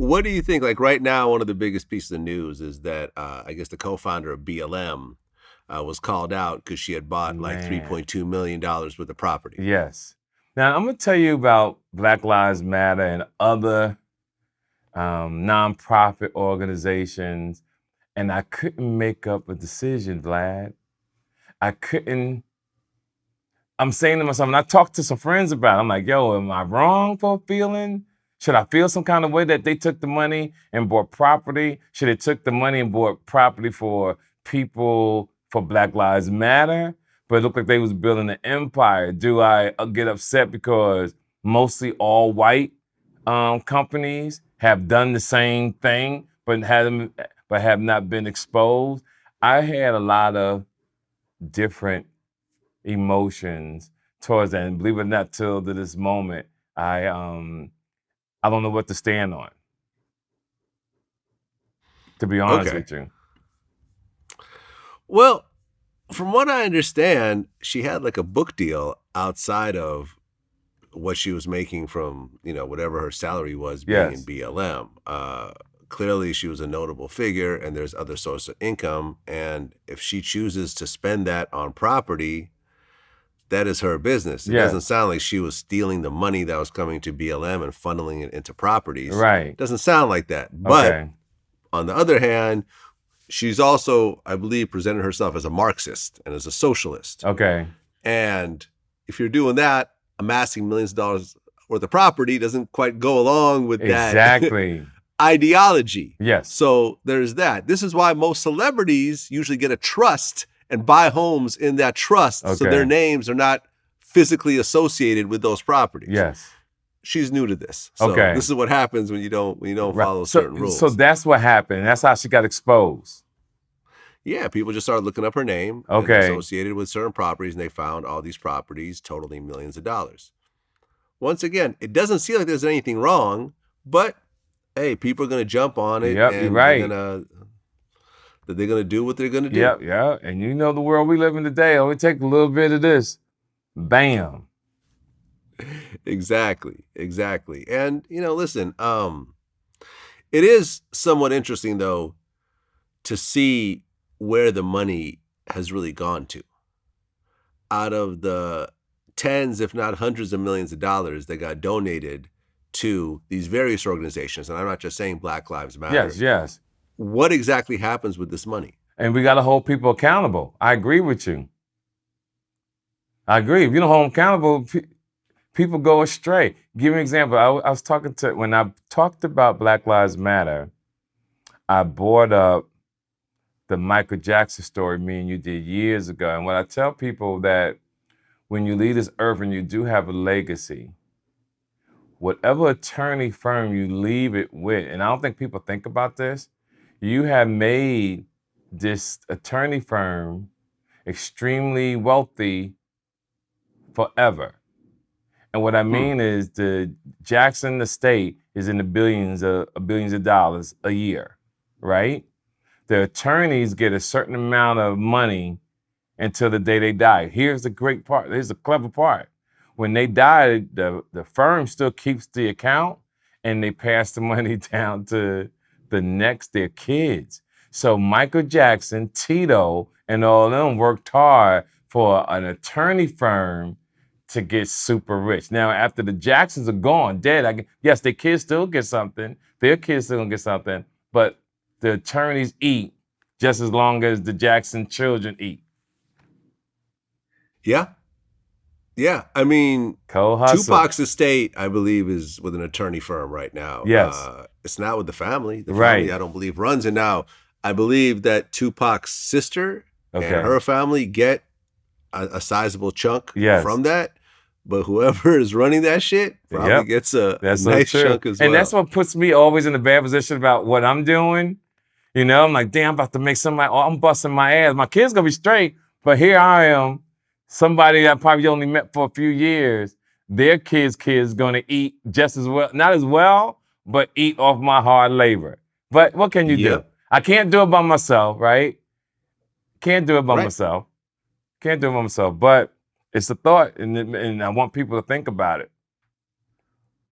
what do you think? Like right now, one of the biggest pieces of news is that I guess the co-founder of BLM was called out because she had bought like Man. $3.2 million worth of property. Yes. Now, I'm going to tell you about Black Lives Matter and other nonprofit organizations, and I couldn't make up a decision, Vlad. I couldn't. I'm saying to myself, and I talked to some friends about it. I'm like, yo, am I wrong for feeling? Should I feel some kind of way that they took the money and bought property? Should they took the money and bought property for people for Black Lives Matter? But it looked like they was building an empire. Do I get upset because mostly all white companies have done the same thing, but have not been exposed? I had a lot of different emotions towards that, and believe it or not, till to this moment, I don't know what to stand on. To be honest with you. Well, from what I understand, she had like a book deal outside of what she was making from, whatever her salary was being in BLM. Clearly she was a notable figure and there's other sources of income. And if she chooses to spend that on property, that is her business. It doesn't sound like she was stealing the money that was coming to BLM and funneling it into properties. Right. It doesn't sound like that. But on the other hand, she's also, I believe, presented herself as a Marxist and as a socialist. Okay. And if you're doing that, amassing millions of dollars worth of property doesn't quite go along with that ideology. Yes. So there's that. This is why most celebrities usually get a trust and buy homes in that trust, so their names are not physically associated with those properties. Yes. She's new to this. So this is what happens when you don't follow certain rules. So that's what happened. That's how she got exposed. Yeah, people just started looking up her name associated with certain properties, and they found all these properties totaling millions of dollars. Once again, it doesn't seem like there's anything wrong, but hey, people are going to jump on it. Yep, you're right. They're going to do what they're going to do. Yeah. And you know the world we live in today, only take a little bit of this. Bam. Exactly. And, listen, it is somewhat interesting, though, to see where the money has really gone to. Out of the tens, if not hundreds of millions of dollars that got donated to these various organizations, and I'm not just saying Black Lives Matter. Yes. What exactly happens with this money? And we got to hold people accountable. I agree with you. I agree. If you don't hold them accountable, people go astray. Give me an example. I was talking when I talked about Black Lives Matter, I brought up the Michael Jackson story me and you did years ago. And when I tell people that when you leave this earth and you do have a legacy, whatever attorney firm you leave it with, and I don't think people think about this, you have made this attorney firm extremely wealthy forever. And what I mean is the Jackson estate is in the billions of dollars a year, right? The attorneys get a certain amount of money until the day they die. Here's the great part. Here's the clever part. When they die, the firm still keeps the account and they pass the money down to their kids. So Michael Jackson, Tito, and all of them worked hard for an attorney firm to get super rich. Now, after the Jacksons are gone, dead, yes, their kids still get something. Their kids still gonna get something, but the attorneys eat just as long as the Jackson children eat. Yeah. I mean, Co-hustle. Tupac's estate, I believe, is with an attorney firm right now. Yes. It's not with the family. The family, I don't believe, runs it now. I believe that Tupac's sister and her family get a sizable chunk from that. But whoever is running that shit probably gets a nice chunk as well. And that's what puts me always in a bad position about what I'm doing. I'm like, damn, I'm about to make somebody, I'm busting my ass. My kid's gonna be straight, but here I am, somebody that I probably only met for a few years, their kids gonna eat just as well, not as well, but eat off my hard labor. But what can you do? I can't do it by myself, right? Can't do it by myself. But it's a thought, and I want people to think about it.